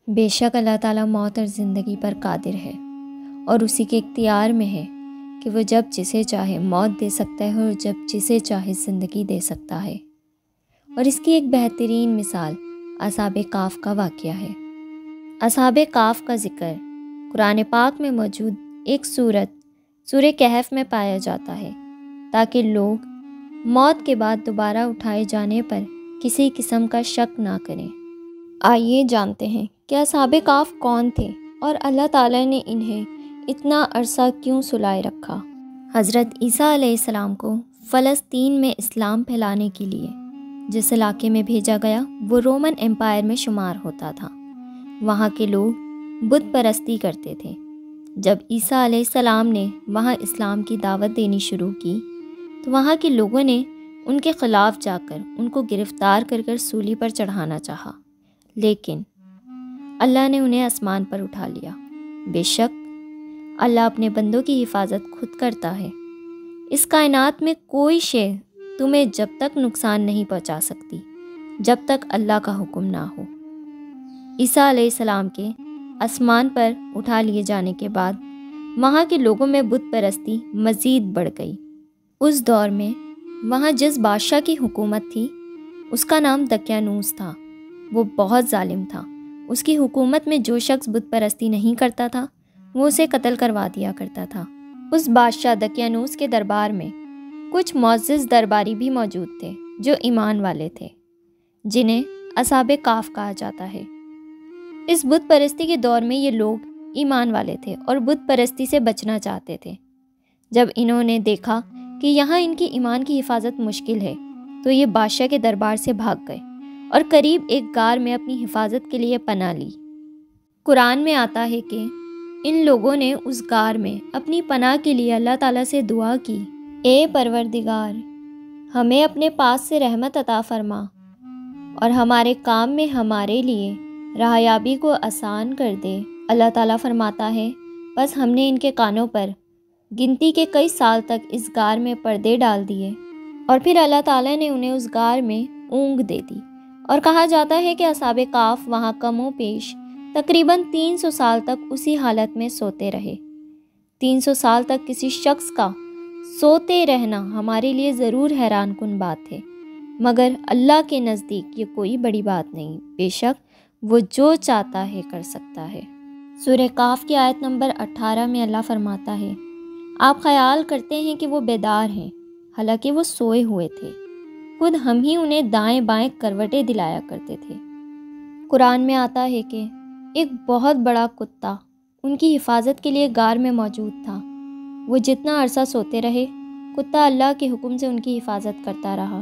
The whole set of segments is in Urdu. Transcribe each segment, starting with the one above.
بے شک اللہ تعالیٰ موت اور زندگی پر قادر ہے اور اسی کے اختیار میں ہے کہ وہ جب جسے چاہے موت دے سکتا ہے اور جب جسے چاہے زندگی دے سکتا ہے۔ اور اس کی ایک بہترین مثال اصحاب کہف کا واقعہ ہے۔ اصحاب کہف کا ذکر قرآن پاک میں موجود ایک سورہ کہف میں پایا جاتا ہے تاکہ لوگ موت کے بعد دوبارہ اٹھائے جانے پر کسی قسم کا شک نہ کریں۔ آئیے جانتے ہیں کہ اصحاب کہف کون تھے اور اللہ تعالیٰ نے انہیں اتنا عرصہ کیوں سلائے رکھا۔ حضرت عیسیٰ علیہ السلام کو فلسطین میں اسلام پھیلانے کے لیے جس علاقے میں بھیجا گیا وہ رومن امپائر میں شمار ہوتا تھا۔ وہاں کے لوگ بت پرستی کرتے تھے۔ جب عیسیٰ علیہ السلام نے وہاں اسلام کی دعوت دینی شروع کی تو وہاں کے لوگوں نے ان کے خلاف جا کر ان کو گرفتار کر سولی پر چڑھانا چاہا، لیکن اللہ نے انہیں آسمان پر اٹھا لیا۔ بے شک اللہ اپنے بندوں کی حفاظت خود کرتا ہے۔ اس کائنات میں کوئی شے تمہیں جب تک نقصان نہیں پہنچا سکتی جب تک اللہ کا حکم نہ ہو۔ عیسیٰ علیہ السلام کے آسمان پر اٹھا لیے جانے کے بعد وہاں کے لوگوں میں بت پرستی مزید بڑھ گئی۔ اس دور میں وہاں جس بادشاہ کی حکومت تھی اس کا نام دقیانوس تھا۔ وہ بہت ظالم تھا۔ اس کی حکومت میں جو شخص بت پرستی نہیں کرتا تھا وہ اسے قتل کروا دیا کرتا تھا۔ اس بادشاہ دقیانوس کے دربار میں کچھ معزز درباری بھی موجود تھے جو ایمان والے تھے، جنہیں اصحاب کہف کہا جاتا ہے۔ اس بت پرستی کے دور میں یہ لوگ ایمان والے تھے اور بت پرستی سے بچنا چاہتے تھے۔ جب انہوں نے دیکھا کہ یہاں ان کی ایمان کی حفاظت مشکل ہے تو یہ بادشاہ کے دربار سے بھاگ گئے اور قریب ایک غار میں اپنی حفاظت کے لیے پناہ لی۔ قرآن میں آتا ہے کہ ان لوگوں نے اس غار میں اپنی پناہ کے لیے اللہ تعالیٰ سے دعا کی، اے پروردگار، ہمیں اپنے پاس سے رحمت عطا فرما اور ہمارے کام میں ہمارے لیے راہیابی کو آسان کر دے۔ اللہ تعالیٰ فرماتا ہے بس ہم نے ان کے کانوں پر گنتی کے کئی سال تک اس غار میں پردے ڈال دیے اور پھر اللہ تعالیٰ نے انہیں اس غار میں اونگ دے دی۔ اور کہا جاتا ہے کہ اصحاب کہف وہاں کم و بیش تقریباً 300 سال تک اسی حالت میں سوتے رہے۔ 300 سال تک کسی شخص کا سوتے رہنا ہمارے لیے ضرور حیران کن بات ہے، مگر اللہ کے نزدیک یہ کوئی بڑی بات نہیں۔ بے شک وہ جو چاہتا ہے کر سکتا ہے۔ سورہ کہف کی آیت نمبر 18 میں اللہ فرماتا ہے، آپ خیال کرتے ہیں کہ وہ بیدار ہیں، حالانکہ وہ سوئے ہوئے تھے، خود ہم ہی انہیں دائیں بائیں کروٹیں دلایا کرتے تھے۔ قرآن میں آتا ہے کہ ایک بہت بڑا کتا ان کی حفاظت کے لیے غار میں موجود تھا۔ وہ جتنا عرصہ سوتے رہے کتا اللہ کے حکم سے ان کی حفاظت کرتا رہا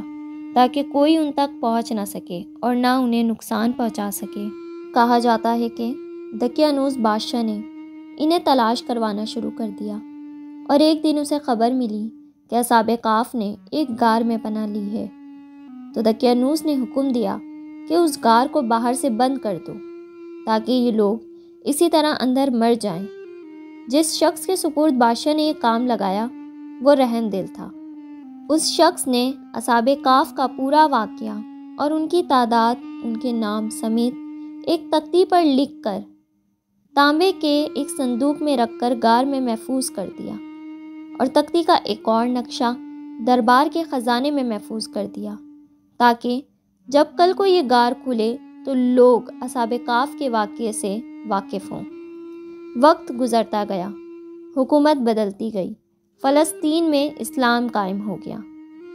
تاکہ کوئی ان تک پہنچ نہ سکے اور نہ انہیں نقصان پہنچا سکے۔ کہا جاتا ہے کہ دقیانوس بادشاہ نے انہیں تلاش کروانا شروع کر دیا اور ایک دن اسے خبر ملی کہ اصحاب کہف نے ایک غار میں پناہ لی ہے، تو دقیانوس نے حکم دیا کہ اس غار کو باہر سے بند کر دو تاکہ یہ لوگ اسی طرح اندر مر جائیں۔ جس شخص کے سپرد بادشاہ نے یہ کام لگایا وہ رحم دل تھا۔ اس شخص نے اصحاب کہف کا پورا واقعہ اور ان کی تعداد، ان کے نام سمیت ایک تختی پر لکھ کر تانبے کے ایک صندوق میں رکھ کر غار میں محفوظ کر دیا اور تختی کا ایک اور نقشہ دربار کے خزانے میں محفوظ کر دیا تاکہ جب کل کو یہ غار کھلے تو لوگ اصحاب کہف کے واقعے سے واقف ہوں۔ وقت گزرتا گیا، حکومت بدلتی گئی، فلسطین میں اسلام قائم ہو گیا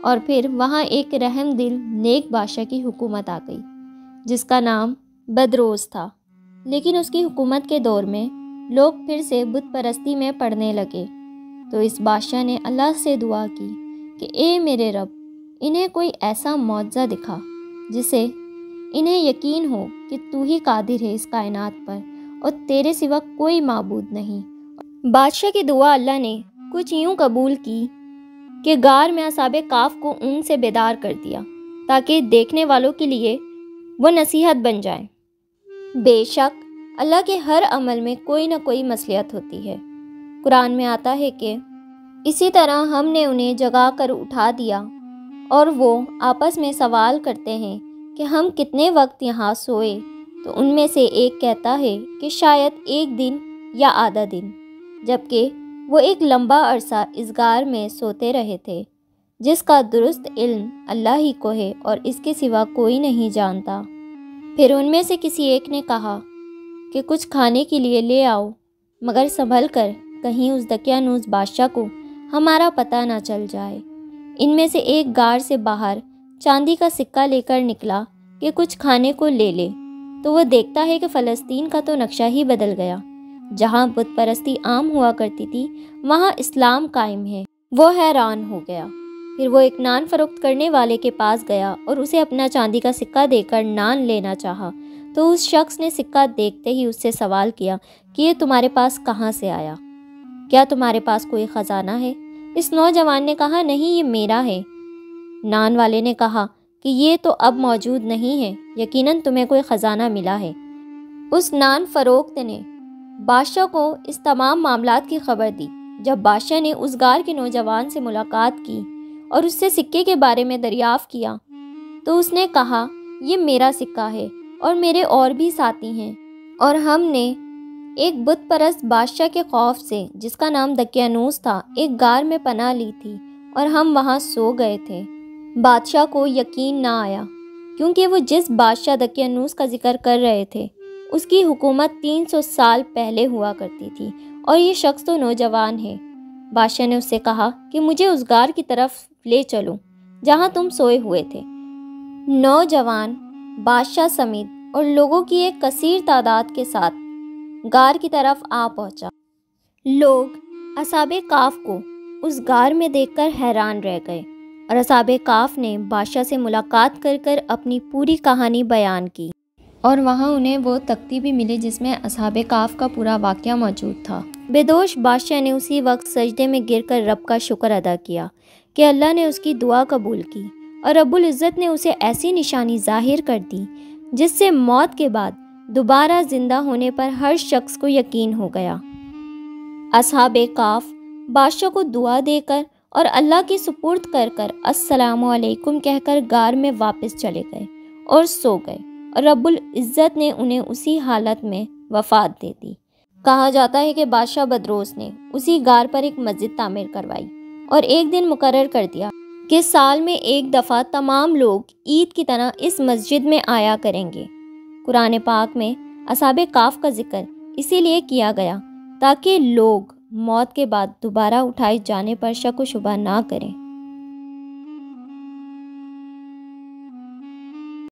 اور پھر وہاں ایک رحم دل نیک بادشاہ کی حکومت آ گئی جس کا نام بدروس تھا۔ لیکن اس کی حکومت کے دور میں لوگ پھر سے بت پرستی میں پڑنے لگے، تو اس بادشاہ نے اللہ سے دعا کی کہ اے میرے رب، انہیں کوئی ایسا معجزہ دکھا جسے انہیں یقین ہو کہ تو ہی قادر ہے اس کائنات پر اور تیرے سوا کوئی معبود نہیں۔ بادشاہ کی دعا اللہ نے کچھ یوں قبول کی کہ غار میں اصحاب کہف کو اونگ سے بیدار کر دیا تاکہ دیکھنے والوں کے لیے وہ نصیحت بن جائیں۔ بے شک اللہ کے ہر عمل میں کوئی نہ کوئی مصلحت ہوتی ہے۔ قرآن میں آتا ہے کہ اسی طرح ہم نے انہیں جگا کر اٹھا دیا اور وہ آپس میں سوال کرتے ہیں کہ ہم کتنے وقت یہاں سوئے تو ان میں سے ایک کہتا ہے کہ شاید ایک دن یا آدھا دن، جبکہ وہ ایک لمبا عرصہ اس غار میں سوتے رہے تھے، جس کا درست علم اللہ ہی کو ہے اور اس کے سوا کوئی نہیں جانتا۔ پھر ان میں سے کسی ایک نے کہا کہ کچھ کھانے کے لیے لے آؤ، مگر سنبھل کر، کہیں اس دقیانوس بادشاہ کو ہمارا پتہ نہ چل جائے۔ ان میں سے ایک غار سے باہر چاندی کا سکہ لے کر نکلا کہ کچھ کھانے کو لے لے، تو وہ دیکھتا ہے کہ فلسطین کا تو نقشہ ہی بدل گیا۔ جہاں بت پرستی عام ہوا کرتی تھی، وہاں اسلام قائم ہے۔ وہ حیران ہو گیا۔ پھر وہ ایک نان فروخت کرنے والے کے پاس گیا اور اسے اپنا چاندی کا سکہ دے کر نان لینا چاہا، تو اس شخص نے سکہ دیکھتے ہی اس سے سوال کیا کہ یہ تمہارے پاس کہاں سے آیا؟ کیا تمہارے پاس کوئی خزانہ ہے؟ اس نوجوان نے کہا، نہیں، یہ میرا ہے۔ نان والے نے کہا کہ یہ تو اب موجود نہیں ہے، یقیناً تمہیں کوئی خزانہ ملا ہے۔ اس نان فروخت نے بادشاہ کو اس تمام معاملات کی خبر دی۔ جب بادشاہ نے اس غار کے نوجوان سے ملاقات کی اور اس سے سکے کے بارے میں دریافت کیا، تو اس نے کہا، یہ میرا سکہ ہے اور میرے اور بھی ساتھی ہیں، اور ہم نے ایک بت پرست بادشاہ کے خوف سے، جس کا نام دقیانوس تھا، ایک غار میں پناہ لی تھی اور ہم وہاں سو گئے تھے۔ بادشاہ کو یقین نہ آیا، کیونکہ وہ جس بادشاہ دقیانوس کا ذکر کر رہے تھے، اس کی حکومت 300 سال پہلے ہوا کرتی تھی، اور یہ شخص تو نوجوان ہے۔ بادشاہ نے اس سے کہا کہ مجھے اس غار کی طرف لے چلو جہاں تم سوئے ہوئے تھے۔ نوجوان بادشاہ سمیت اور لوگوں کی ایک کثیر تعداد کے ساتھ غار کی طرف آ پہنچا۔ لوگ اصحاب کہف کو اس غار میں دیکھ کر حیران رہ گئے، اور اصحاب کہف نے بادشاہ سے ملاقات کر کر اپنی پوری کہانی بیان کی، اور وہاں انہیں وہ تختی بھی ملی جس میں اصحاب کہف کا پورا واقعہ موجود تھا۔ بیدوش بادشاہ نے اسی وقت سجدے میں گر کر رب کا شکر ادا کیا کہ اللہ نے اس کی دعا قبول کی، اور رب العزت نے اسے ایسی نشانی ظاہر کر دی جس سے موت کے بعد دوبارہ زندہ ہونے پر ہر شخص کو یقین ہو گیا۔ اصحاب کہف بادشاہ کو دعا دے کر اور اللہ کی سپرد کر کر السلام علیکم کہہ کر غار میں واپس چلے گئے اور سو گئے، اور رب العزت نے انہیں اسی حالت میں وفات دے دی۔ کہا جاتا ہے کہ بادشاہ بدروس نے اسی غار پر ایک مسجد تعمیر کروائی اور ایک دن مقرر کر دیا کہ سال میں ایک دفعہ تمام لوگ عید کی طرح اس مسجد میں آیا کریں گے۔ قرآن پاک میں اصحاب کہف کا ذکر اسی لیے کیا گیا تاکہ لوگ موت کے بعد دوبارہ اٹھائے جانے پر شک و شبہ نہ کریں۔